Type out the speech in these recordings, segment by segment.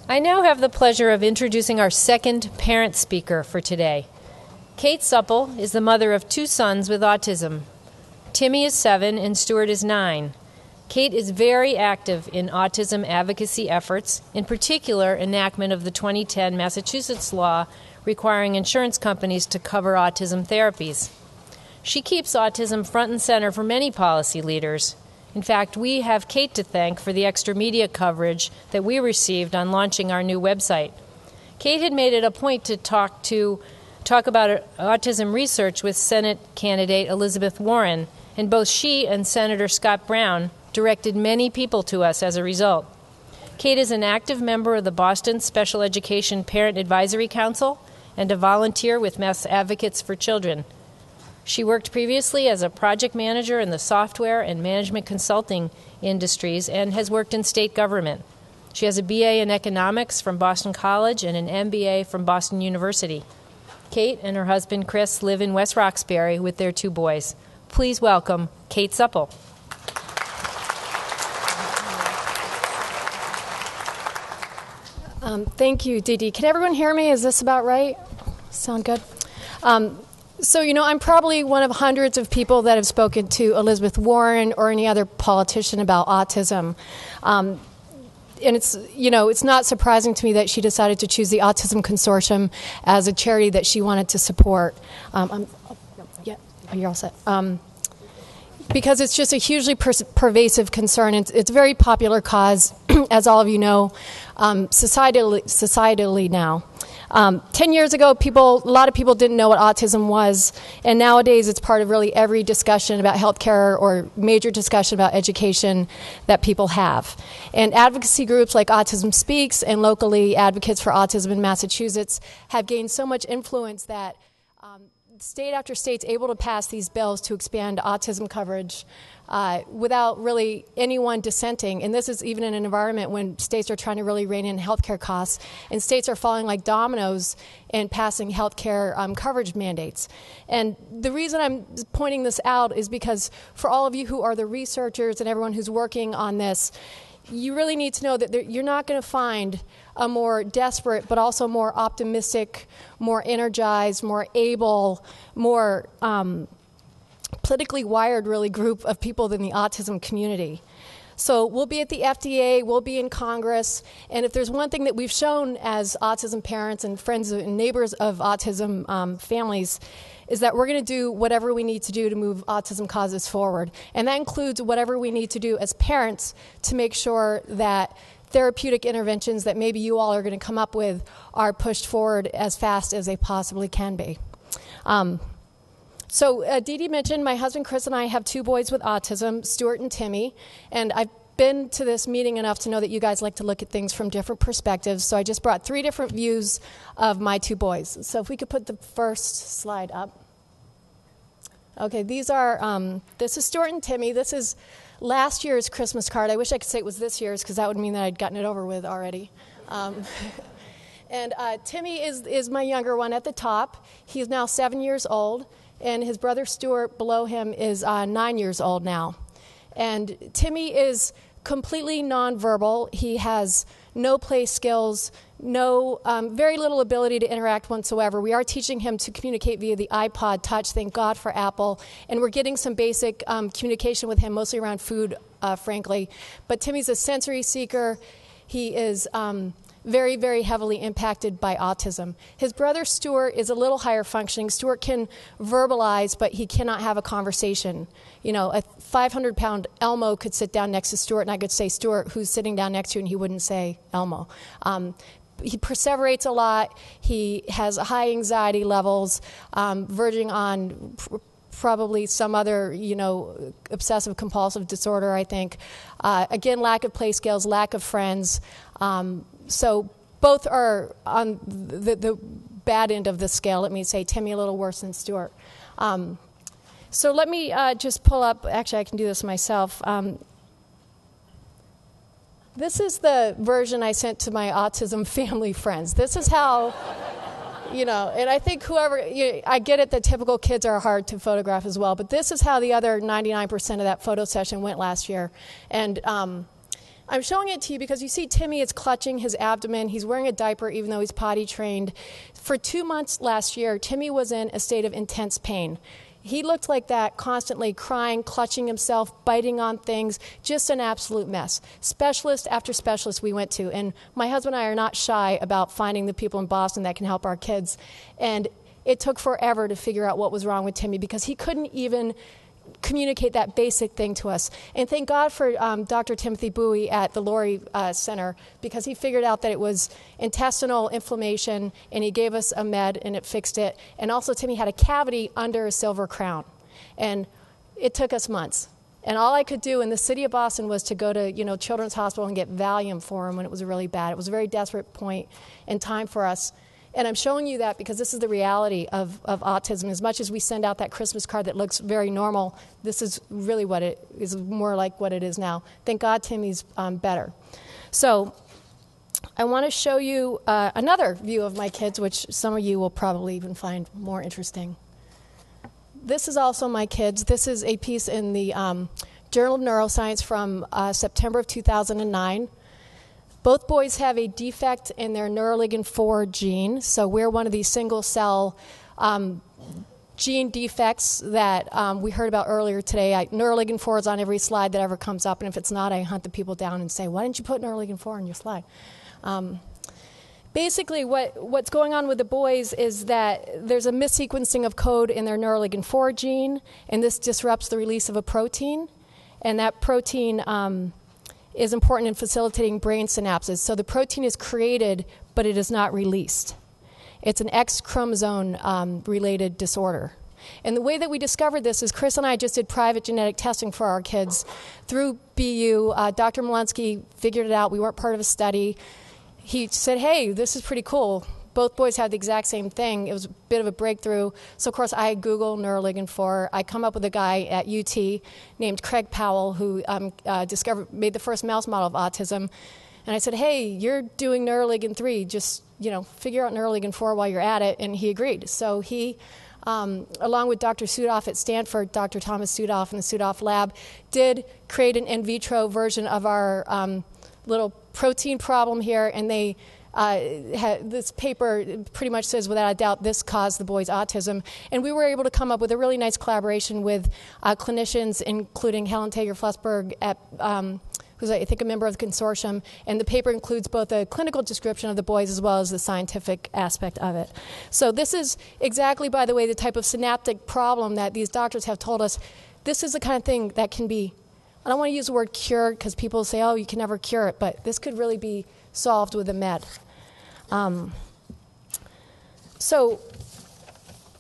I now have the pleasure of introducing our second parent speaker for today. Kate Supple is the mother of 2 sons with autism. Timmy is 7 and Stuart is 9. Kate is very active in autism advocacy efforts, in particular enactment of the 2010 Massachusetts law requiring insurance companies to cover autism therapies. She keeps autism front and center for many policy leaders. In fact, we have Kate to thank for the extra media coverage that we received on launching our new website. Kate had made it a point to talk about autism research with Senate candidate Elizabeth Warren, and both she and Senator Scott Brown directed many people to us as a result. Kate is an active member of the Boston Special Education Parent Advisory Council and a volunteer with Mass Advocates for Children. She worked previously as a project manager in the software and management consulting industries and has worked in state government. She has a BA in economics from Boston College and an MBA from Boston University. Kate and her husband Chris live in West Roxbury with their 2 boys. Please welcome Kate Supple. Thank you, Dee Dee. Can everyone hear me? Is this about right? Sound good? So, I'm probably one of hundreds of people that have spoken to Elizabeth Warren or any other politician about autism. And it's not surprising to me that she decided to choose the Autism Consortium as a charity that she wanted to support. You're all set. Because it's just a hugely pervasive concern. It's a very popular cause, as all of you know, societally now. 10 years ago, a lot of people didn't know what autism was, and nowadays it's part of really every discussion about healthcare or major discussion about education that people have. And advocacy groups like Autism Speaks and locally Advocates for Autism in Massachusetts have gained so much influence that state after state's able to pass these bills to expand autism coverage without really anyone dissenting. And this is even in an environment when states are trying to really rein in healthcare costs, and states are falling like dominoes in passing healthcare coverage mandates. And the reason I'm pointing this out is because for all of you who are the researchers and everyone who's working on this, you really need to know that you're not going to find a more desperate but also more optimistic, more energized, more able, more politically wired really group of people than the autism community. So we'll be at the FDA, we'll be in Congress, and if there's one thing that we've shown as autism parents and friends and neighbors of autism families is that we're going to do whatever we need to do to move autism causes forward. And that includes whatever we need to do as parents to make sure that therapeutic interventions that maybe you all are going to come up with are pushed forward as fast as they possibly can be. So Dee Dee mentioned my husband Chris and I have 2 boys with autism, Stuart and Timmy, and I've been to this meeting enough to know that you guys like to look at things from different perspectives, so I just brought 3 different views of my 2 boys. So if we could put the first slide up. Okay, these are, this is Stuart and Timmy. This is last year's Christmas card. I wish I could say it was this year's because that would mean that I'd gotten it over with already. And Timmy is my younger one at the top. He's now 7 years old, and his brother Stuart below him is 9 years old now. And Timmy is completely nonverbal. He has no play skills, very little ability to interact whatsoever. We are teaching him to communicate via the iPod Touch, thank God for Apple, and we're getting some basic communication with him, mostly around food, frankly. But Timmy's a sensory seeker. He is very, very heavily impacted by autism. His brother Stuart is a little higher functioning. Stuart can verbalize, but he cannot have a conversation. A 500-pound Elmo could sit down next to Stuart, and I could say, Stuart, who's sitting down next to you, and he wouldn't say Elmo. He perseverates a lot. He has high anxiety levels, verging on probably some other, obsessive compulsive disorder, I think. Again, lack of play skills, lack of friends. So both are on the bad end of the scale. Let me say Timmy a little worse than Stuart. So let me just pull up, actually I can do this myself. This is the version I sent to my autism family friends. This is how, and I think I get it that typical kids are hard to photograph as well, but this is how the other 99% of that photo session went last year. And I'm showing it to you because you see Timmy is clutching his abdomen. He's wearing a diaper even though he's potty trained. For 2 months last year, Timmy was in a state of intense pain. He looked like that, constantly crying, clutching himself, biting on things, just an absolute mess. Specialist after specialist we went to, and my husband and I are not shy about finding the people in Boston that can help our kids. And it took forever to figure out what was wrong with Timmy because he couldn't even communicate that basic thing to us. And thank God for Dr. Timothy Bowie at the Laurie Center, because he figured out that it was intestinal inflammation, and he gave us a med and it fixed it. And also Timmy had a cavity under a silver crown. And it took us months. And all I could do in the city of Boston was to go to, Children's Hospital and get Valium for him when it was really bad. It was a very desperate point in time for us. And I'm showing you that because this is the reality of autism. As much as we send out that Christmas card that looks very normal, this is really what it is, more like what it is now. Thank God Timmy's better. So I want to show you another view of my kids, which some of you will probably even find more interesting. This is also my kids. This is a piece in the Journal of Neuroscience from September of 2009. Both boys have a defect in their neuroligin 4 gene, so we're one of these single-cell gene defects that we heard about earlier today. Neuroligin 4 is on every slide that ever comes up, and if it's not, I hunt the people down and say, why didn't you put neuroligin 4 on your slide? Basically, what's going on with the boys is that there's a missequencing of code in their neuroligin 4 gene, and this disrupts the release of a protein, and that protein is important in facilitating brain synapses. So the protein is created, but it is not released. It's an X chromosome related disorder. And the way that we discovered this is Chris and I just did private genetic testing for our kids through BU. Dr. Malinsky figured it out. We weren't part of a study. He said, hey, this is pretty cool. Both boys had the exact same thing. It was a bit of a breakthrough. So, of course, I Google neuroligin 4. I come up with a guy at UT named Craig Powell who made the first mouse model of autism. And I said, hey, you're doing neuroligin 3. Just, figure out neuroligin 4 while you're at it. And he agreed. So he, along with Dr. Sudoff at Stanford, Dr. Thomas Sudoff in the Sudoff lab, did create an in vitro version of our little protein problem here. And they this paper pretty much says without a doubt this caused the boys' autism. And we were able to come up with a really nice collaboration with clinicians, including Helen Tager-Flussberg, who's I think a member of the Consortium. And the paper includes both a clinical description of the boys as well as the scientific aspect of it. So this is exactly, by the way, the type of synaptic problem that these doctors have told us. This is the kind of thing that can be, I don't want to use the word cured because people say, oh, you can never cure it, but this could really be solved with a med. So,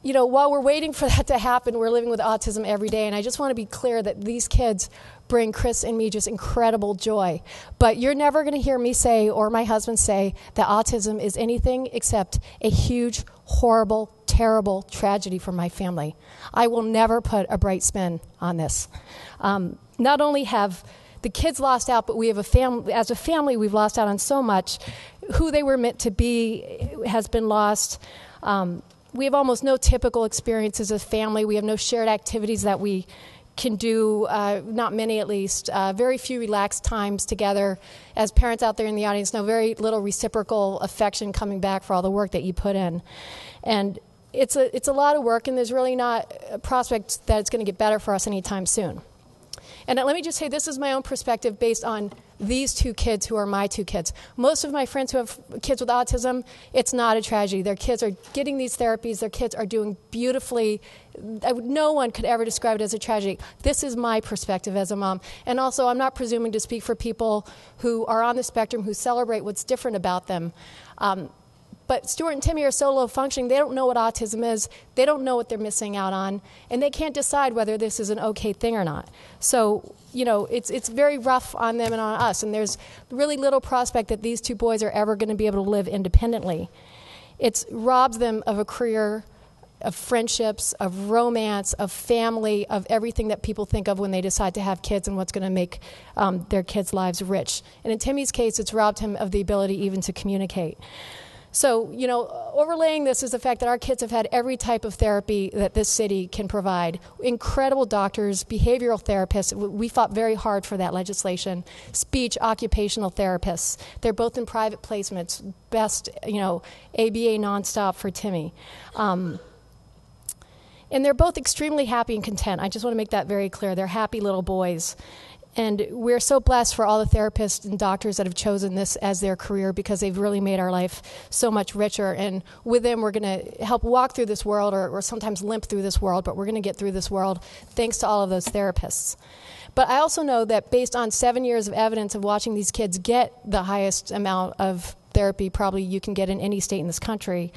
while we're waiting for that to happen, we're living with autism every day, and I just want to be clear that these kids bring Chris and me just incredible joy. But you're never going to hear me say, or my husband say, that autism is anything except a huge, horrible, terrible tragedy for my family. I will never put a bright spin on this. Not only have the kids lost out, but we have as a family, we've lost out on so much. Who they were meant to be has been lost. We have almost no typical experiences as a family. We have no shared activities that we can do, not many at least. Very few relaxed times together. As parents out there in the audience know, very little reciprocal affection coming back for all the work that you put in. And it's a lot of work, and there's really not a prospect that it's going to get better for us anytime soon. And let me just say, this is my own perspective based on these two kids who are my two kids. Most of my friends who have kids with autism, it's not a tragedy. Their kids are getting these therapies. Their kids are doing beautifully. No one could ever describe it as a tragedy. This is my perspective as a mom. And also, I'm not presuming to speak for people who are on the spectrum who celebrate what's different about them. But Stuart and Timmy are so low functioning, they don't know what autism is, they don't know what they're missing out on, and they can't decide whether this is an okay thing or not. So, it's very rough on them and on us, and there's really little prospect that these two boys are ever going to be able to live independently. It robs them of a career, of friendships, of romance, of family, of everything that people think of when they decide to have kids and what's going to make their kids' lives rich. And in Timmy's case, it's robbed him of the ability even to communicate. So, overlaying this is the fact that our kids have had every type of therapy that this city can provide. Incredible doctors, behavioral therapists. We fought very hard for that legislation. Speech, occupational therapists. They're both in private placements. Best, ABA nonstop for Timmy. And they're both extremely happy and content. I just want to make that very clear. They're happy little boys. And we're so blessed for all the therapists and doctors that have chosen this as their career, because they've really made our life so much richer. And with them, we're going to help walk through this world, or sometimes limp through this world, but we're going to get through this world thanks to all of those therapists. But I also know that based on 7 years of evidence of watching these kids get the highest amount of therapy probably you can get in any state in this country,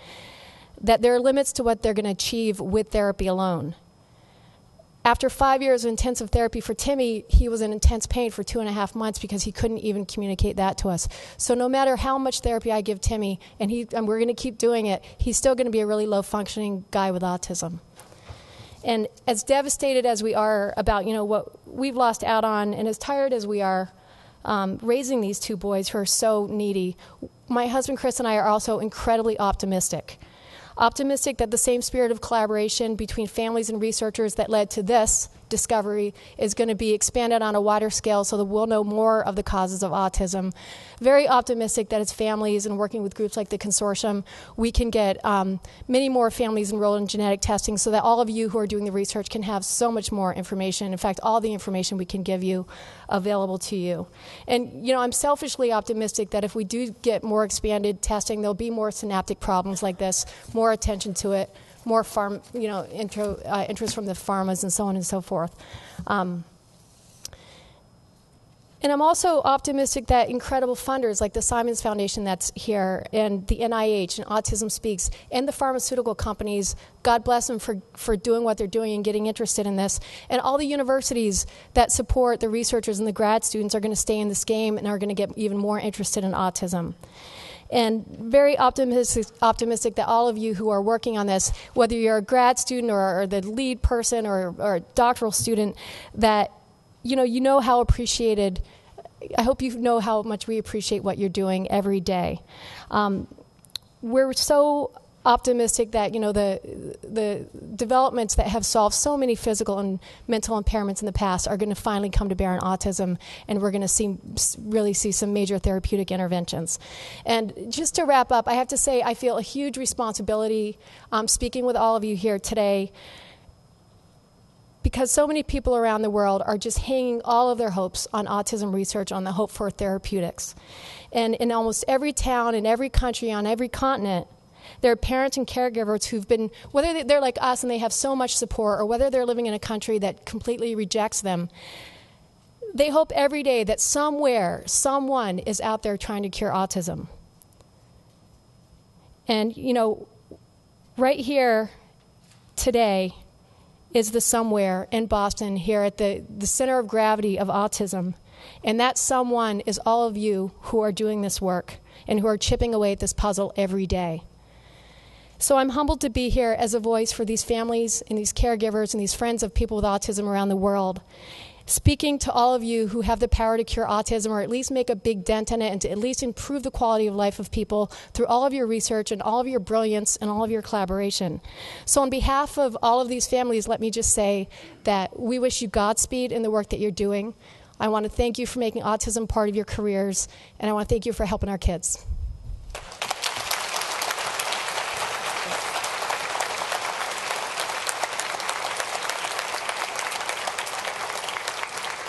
that there are limits to what they're going to achieve with therapy alone. After 5 years of intensive therapy for Timmy, he was in intense pain for 2.5 months because he couldn't even communicate that to us. So no matter how much therapy I give Timmy, and we're going to keep doing it, he's still going to be a really low-functioning guy with autism. And as devastated as we are about, what we've lost out on, and as tired as we are raising these two boys who are so needy, my husband Chris and I are also incredibly optimistic. Optimistic that the same spirit of collaboration between families and researchers that led to this discovery is going to be expanded on a wider scale so that we'll know more of the causes of autism. Very optimistic that as families and working with groups like the Consortium, we can get many more families enrolled in genetic testing so that all of you who are doing the research can have so much more information. In fact, all the information we can give you available to you. And, I'm selfishly optimistic that if we do get more expanded testing, there'll be more synaptic problems like this, more attention to it, more interest from the pharmas and so on and so forth. And I'm also optimistic that incredible funders like the Simons Foundation that's here, and the NIH and Autism Speaks, and the pharmaceutical companies, God bless them for doing what they're doing and getting interested in this, and all the universities that support the researchers and the grad students are going to stay in this game and are going to get even more interested in autism. And very optimistic that all of you who are working on this, whether you're a grad student or the lead person or a doctoral student, that you know how appreciated, I hope you know how much we appreciate what you're doing every day. We're so optimistic that the developments that have solved so many physical and mental impairments in the past are going to finally come to bear on autism, and we're going to really see some major therapeutic interventions. And just to wrap up, I have to say I feel a huge responsibility speaking with all of you here today, because so many people around the world are just hanging all of their hopes on autism research, on the hope for therapeutics. And in almost every town, in every country, on every continent, there are parents and caregivers who've been, whether they're like us and they have so much support, or whether they're living in a country that completely rejects them, they hope every day that somewhere, someone is out there trying to cure autism. And, right here today is the somewhere in Boston, here at the center of gravity of autism. And that someone is all of you who are doing this work and who are chipping away at this puzzle every day. So I'm humbled to be here as a voice for these families and these caregivers and these friends of people with autism around the world, speaking to all of you who have the power to cure autism, or at least make a big dent in it, and to at least improve the quality of life of people through all of your research and all of your brilliance and all of your collaboration. So on behalf of all of these families, let me just say that we wish you Godspeed in the work that you're doing. I want to thank you for making autism part of your careers, and I want to thank you for helping our kids.